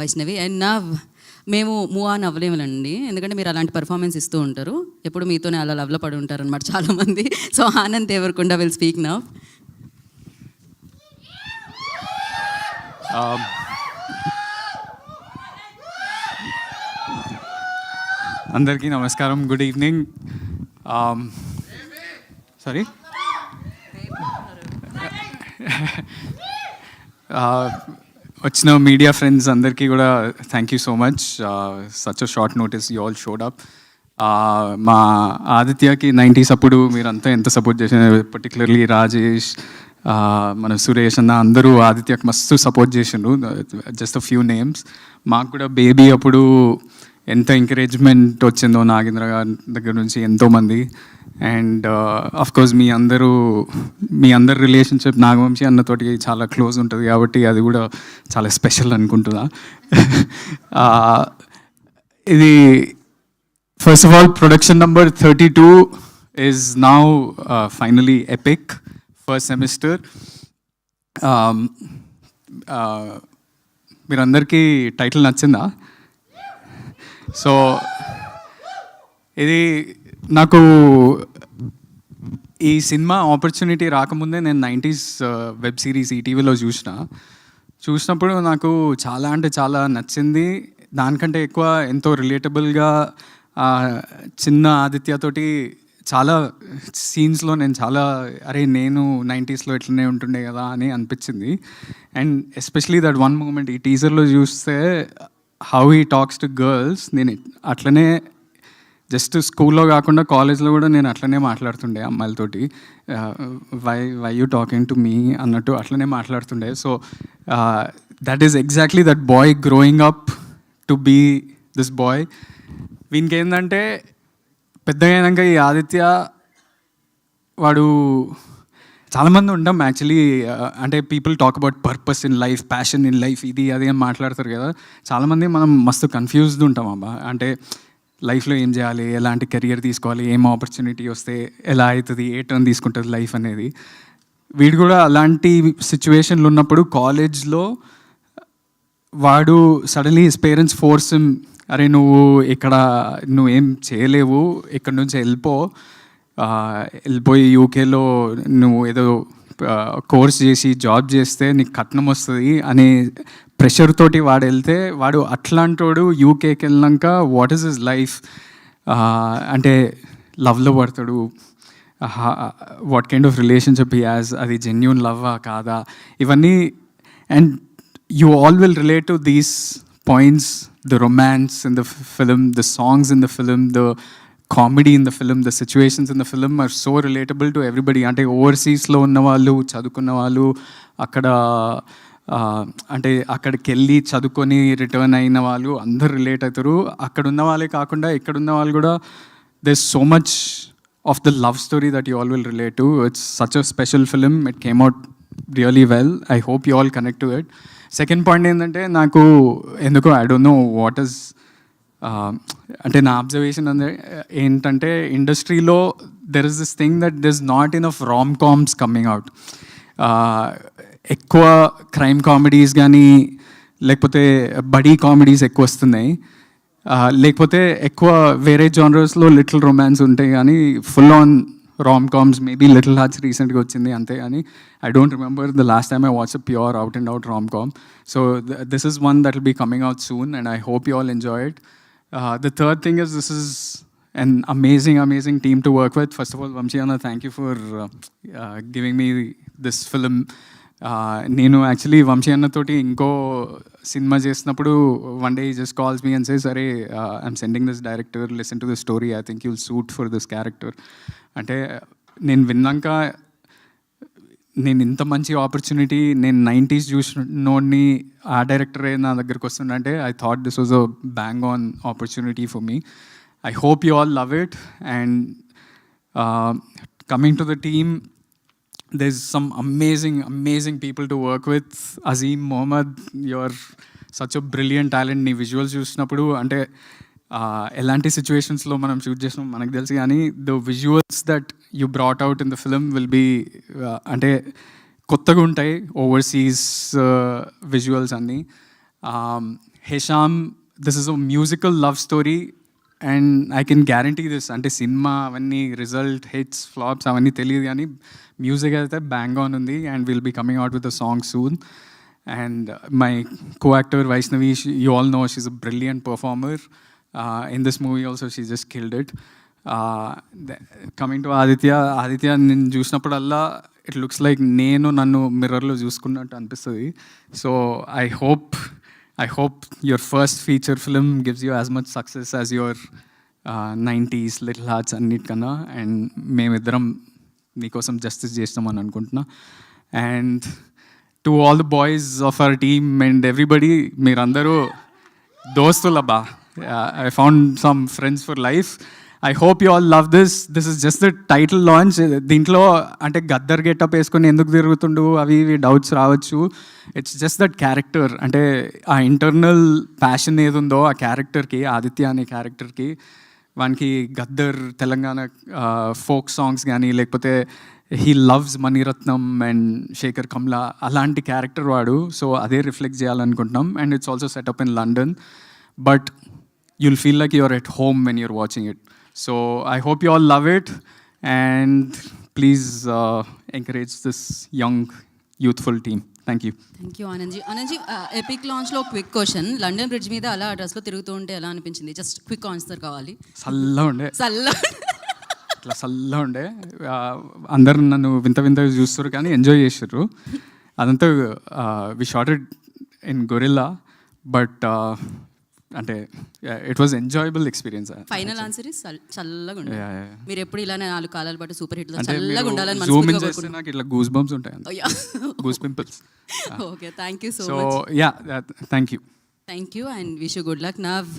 Vaishnavi. And నా మేము move on అవ్వలేములండి, ఎందుకంటే మీరు అలాంటి పర్ఫార్మెన్స్ ఇస్తూ ఉంటారు, ఎప్పుడు మీతోనే అలా లవ్లో పడి ఉంటారు అనమాట చాలామంది. So Anand Devarakonda will speak now. అందరికీ నమస్కారం, గుడ్ ఈవినింగ్. సారీ, వచ్చిన మీడియా ఫ్రెండ్స్ అందరికీ కూడా thank you so much. Such a short notice you all showed up. మా ఆదిత్యకి 90s అప్పుడు మీరంతా ఎంత సపోర్ట్ చేసిన, పర్టికులర్లీ రాజేష్, మన సురేష్ అన్న అందరూ ఆదిత్యకి మస్తు సపోర్ట్ చేసిండ్రు. Just a few names. మాకు కూడా బేబీ అప్పుడు ఎంత ఎంకరేజ్మెంట్ వచ్చిందో నాగేంద్ర గారి దగ్గర నుంచి ఎంతోమంది. అండ్ అఫ్కోర్స్ మీ అందరు రిలేషన్షిప్ నాగవంశీ అన్నతోటి చాలా క్లోజ్ ఉంటుంది కాబట్టి అది కూడా చాలా స్పెషల్ అనుకుంటున్నా. ఇది first of all production number 32 is now finally epic. First semester. మీరందరికీ టైటిల్ నచ్చిందా? సో ఇది నాకు ఈ సినిమా ఆపర్చునిటీ రాకముందే నేను 90s వెబ్ సిరీస్ ఈటీవీలో చూసినప్పుడు నాకు చాలా అంటే చాలా నచ్చింది. దానికంటే ఎక్కువ ఎంతో రిలేటబుల్గా చిన్న ఆదిత్యతోటి చాలా సీన్స్లో నేను చాలా నేను 90sలో ఇట్లనే ఉంటుండే కదా అని అనిపించింది. And especially that one moment ఈ టీజర్లో చూస్తే how he talks to girls, నేను అట్లనే జస్ట్ స్కూల్లో కాకుండా కాలేజ్లో కూడా నేను అట్లనే మాట్లాడుతుండే అమ్మాయిలతోటి. Why you talking to me అన్నట్టు అట్లనే మాట్లాడుతుండే. So that is exactly that boy growing up to be this boy. వీనికి ఏంటంటే పెద్దగా అయినాక ఈ ఆదిత్య వాడు చాలామంది ఉంటాం యాక్చువల్లీ, అంటే people talk about purpose in life, passion in life, ఇది అది అని మాట్లాడతారు కదా. చాలామంది మనం మస్తు కన్ఫ్యూజ్డ్ ఉంటాం అబ్బా, అంటే లైఫ్లో ఏం చేయాలి, ఎలాంటి కెరియర్ తీసుకోవాలి, ఏం ఆపర్చునిటీ వస్తే ఎలా అవుతుంది, ఏ టర్న్ తీసుకుంటుంది లైఫ్ అనేది. వీడు కూడా అలాంటి సిచ్యువేషన్లు ఉన్నప్పుడు కాలేజ్లో వాడు suddenly his parents force him, అరే నువ్వేం చేయలేవు, ఇక్కడ నుంచి వెళ్ళిపోయి యూకేలో నువ్వు ఏదో కోర్స్ చేసి జాబ్ చేస్తే నీకు కట్నం వస్తుంది అనే ప్రెషర్ తోటి వాడు వెళ్తే, వాడు అట్లాంటోడు యూకేకి వెళ్ళినాక వాట్ ఈస్ హిస్ లైఫ్, అంటే లవ్లో పడతాడు, what kind of relationship he has, అది జెన్యూన్ లవ్వా కాదా, ఇవన్నీ. And you all will relate to these points, the romance in the film, the songs in the film, the comedy in the film, the situations in the film are so relatable to everybody. అంటే ఓవర్సీస్లో ఉన్న వాళ్ళు, చదువుకున్న వాళ్ళు, అంటే అక్కడికి వెళ్ళి చదువుకొని return అయిన వాళ్ళు అందరు రిలేట్ అవుతారు. అక్కడ ఉన్న వాళ్ళే కాకుండా ఇక్కడ ఉన్న వాళ్ళు కూడా there's so much of the love story that you all will relate to. It's such a special film. It came out really well. I hope you all connect to it. Second point ఏంటంటే నాకు ఎందుకో I don't know what is, అంటే నా observation ఏంటంటే ఇండస్ట్రీలో there is this thing that there is not enough Ram comms coming out. ఎక్కువ crime comedies కానీ లేకపోతే బడీ కామెడీస్ ఎక్కువ వస్తున్నాయి, లేకపోతే ఎక్కువ వేరే జానర్స్లో లిటిల్ రొమాన్స్ ఉంటాయి కానీ full on rom coms. Maybe little hearts రీసెంట్గా వచ్చింది అంతే, కానీ I don't remember the last time I watch a pure out and out rom com. So this is one that will be coming out soon and I hope you all enjoy it. The third thing is this is an amazing team to work with. First of all, Vamshi Anna, thank you for giving me this film. నేను actually Vamshi అన్నతోటి ఇంకో సినిమా చేసినప్పుడు one day just calls me and says, అరే I'm sending this director, listen to this story, I think you'll suit for this character. అంటే నేను విన్నాక నేను ఇంత మంచి ఆపర్చునిటీ, నేను 90s చూసినోడిని ఆ డైరెక్టరే నా దగ్గరకు వస్తుందంటే I thought this was a bang on opportunity for me. I hope you all love it. And coming to the team, there's some amazing people to work with. Azim Mohammed, you're such a brilliant talent. నీ visuals చూసినప్పుడు అంటే ఎలాంటి సిచ్యువేషన్స్లో మనం shoot చేసినాం మనకు తెలుసు, కానీ the visuals that you brought out in the film will be అంటే కొత్తగా ఉంటాయి, ఓవర్సీస్ విజువల్స్ అన్నీ. Hesham, this is a musical love story and I can guarantee this. అంటే సినిమా అవన్నీ రిజల్ట్ హిట్స్ ఫ్లాప్స్ అవన్నీ తెలియదు, కానీ మ్యూజిక్ అయితే బ్యాంగ్ ఆన్ ఉంది and will be coming out with a song soon. And my co-actor Vaishnavi, you all know she's a brilliant performer. In this movie also she just killed it. Coming to Aditya నేను చూసినప్పుడల్లా it looks like నేను నన్ను మిర్రర్లో చూసుకున్నట్టు అనిపిస్తుంది. So I hope your first feature film gives you as much success as your 90s little hearts అన్నిటికన్నా. And మేమిద్దరం నీకోసం జస్టిస్ చేస్తామని అనుకుంటున్నా. And to all the boys of our team and everybody, మీరందరూ దోస్తులబ్బా. I found some friends for life. I hope you all love this. This is just the title launch. దీంట్లో అంటే Gaddar getup వేసుకొని ఎందుకు తిరుగుతుండు అవి డౌట్స్ రావచ్చు. ఇట్స్ జస్ట్ దట్ క్యారెక్టర్, అంటే ఆ ఇంటర్నల్ ప్యాషన్ ఏది ఉందో ఆ క్యారెక్టర్కి, ఆదిత్య అనే క్యారెక్టర్కి, వానికి గద్దర్ తెలంగాణ ఫోక్ సాంగ్స్ కానీ లేకపోతే he loves Mani Ratnam and Sekhar Kammula అలాంటి క్యారెక్టర్ వాడు. సో అదే రిఫ్లెక్ట్ చేయాలనుకుంటున్నాం. And it's also set up in London, but you'll feel like you're at home when you're watching it. So I hope you all love it and please encourage this young youthful team. Thank you. Thank you Anand ji. Epic లాంచ్లో quick question, London bridge మీద అలా డ్రెస్లో తిరుగుతూ ఉంటే ఎలా అనిపించింది? Just quick answer కావాలి. ఇట్లా చల్లగా ఉండే, అందరు నన్ను వింతగా చూస్తారు కానీ ఎంజాయ్ చేసారు. అదంతా we shot it in guerrilla, but అంటే it was enjoyable experience. Final answer is చల్లగా ఉండే. మీరు ఎప్పుడు ఇలానే 4 కాలాల పాటు సూపర్ హిట్ అంటే చల్లగా ఉండాలని జూమ్ ఇన్ చేస్తే నాకు ఇట్లా గూస్ బంప్స్ ఉంటాయి, goose pimples. Okay, thank you so so much. Yeah, thank you. Thank you and wish you good luck. Now